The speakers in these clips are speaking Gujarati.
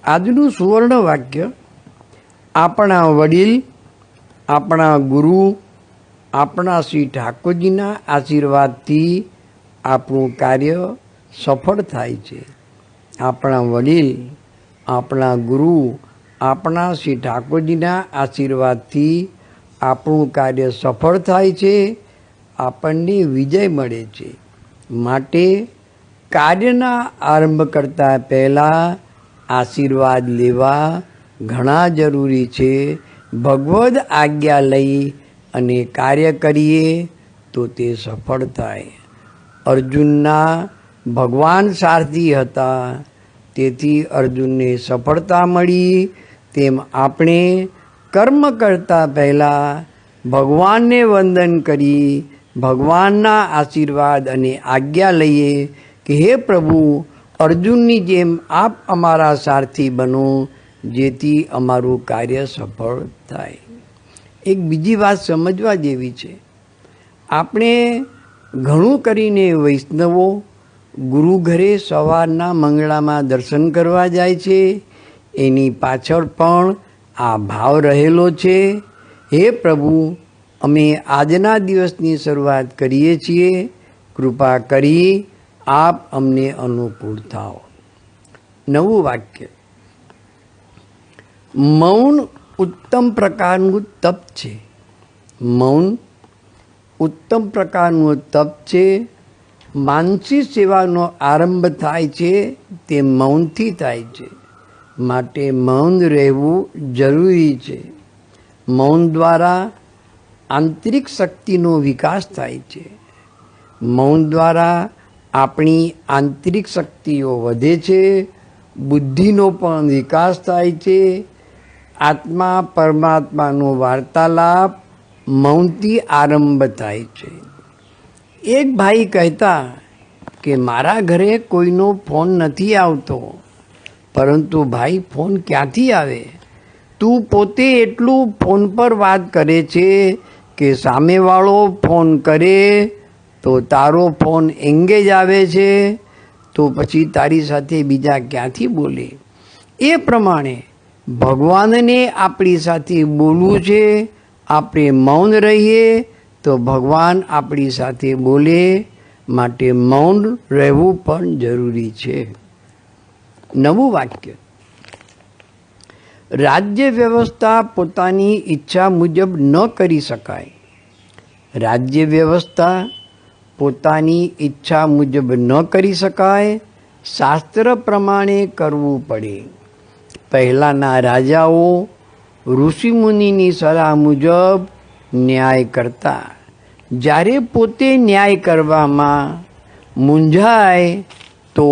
આજનું સુવર્ણ વાક્ય આપણા વડીલ, આપણા ગુરુ, આપણા શ્રી ઠાકોરજીના આશીર્વાદથી આપણું કાર્ય સફળ થાય છે. આપણા વડીલ, આપણા ગુરુ, આપણા શ્રી ઠાકોરજીના આશીર્વાદથી આપણું કાર્ય સફળ થાય છે, આપણને વિજય મળે છે. માટે કાર્યના આરંભ કરતાં પહેલાં આશીર્વાદ લેવા ઘણા જરૂરી છે. ભગવદ આજ્ઞા લઈ અને કાર્ય કરીએ તો તે સફળ થાય. અર્જુનના ભગવાન સારથી હતા, તેથી અર્જુનને સફળતા મળી. તેમ આપણે કર્મ કરતાં પહેલાં ભગવાનને વંદન કરી ભગવાનના આશીર્વાદ અને આજ્ઞા લઈએ કે હે પ્રભુ, અર્જુનની જેમ આપ અમારા સારથી બનો, જેથી અમારું કાર્ય સફળ થાય. એક બીજી વાત સમજવા જેવી છે. આપણે ઘણું કરીને વૈષ્ણવો ગુરુ ઘરે સવારના મંગળામાં દર્શન કરવા જાય છે. એની પાછળ પણ આ ભાવ રહેલો છે, હે પ્રભુ, અમે આજના દિવસની શરૂઆત કરીએ છીએ, કૃપા કરી આપ અમને અનુકૂળ થાઓ. નવું વાક્ય. મૌન ઉત્તમ પ્રકારનું તપ છે. મૌન ઉત્તમ પ્રકારનું તપ છે. માનસી સેવાનો આરંભ થાય છે તે મૌનથી થાય છે. માટે મૌન રહેવું જરૂરી છે. મૌન દ્વારા આંતરિક શક્તિનો વિકાસ થાય છે. મૌન દ્વારા આપણી આંતરિક શક્તિઓ વધે છે. બુદ્ધિનો પણ વિકાસ થાય છે. આત્મા પરમાત્માનો વાર્તાલાપ મૌનથી આરંભ થાય છે. એક ભાઈ કહેતા કે મારા ઘરે કોઈનો ફોન નથી આવતો. પરંતુ ભાઈ, ફોન ક્યાંથી આવે? તું પોતે એટલું ફોન પર વાત કરે છે કે સામેવાળો ફોન કરે તો તારો ફોન એંગેજ આવે છે, તો પછી તારી સાથે બીજા ક્યાંથી બોલે? એ પ્રમાણે ભગવાનને આપણી સાથે બોલવું છે. આપણે મૌન રહીએ તો ભગવાન આપણી સાથે બોલે. માટે મૌન રહેવું પણ જરૂરી છે. નવું વાક્ય. રાજ્ય વ્યવસ્થા પોતાની ઈચ્છા મુજબ ન કરી શકાય. રાજ્ય વ્યવસ્થા પોતાની ઈચ્છા મુજબ ન કરી શકાય. શાસ્ત્ર પ્રમાણે કરવું પડે. પહેલાંના રાજાઓ ઋષિમુનિની સલાહ મુજબ ન્યાય કરતા. જ્યારે પોતે ન્યાય કરવામાં મૂંઝાય તો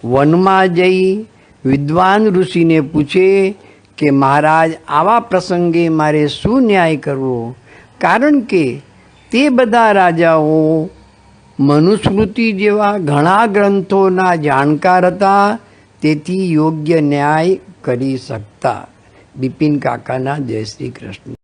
વનમાં જઈ વિદ્વાન ઋષિને પૂછે કે મહારાજ, આવા પ્રસંગે મારે શું ન્યાય કરવો? કારણ કે તે બધા રાજાઓ મનુસ્મૃતિ જેવા ઘણા ગ્રંથોના જાણકાર હતા, તેથી યોગ્ય ન્યાય કરી શકતા. બિપિન કાકાના જય શ્રી કૃષ્ણ.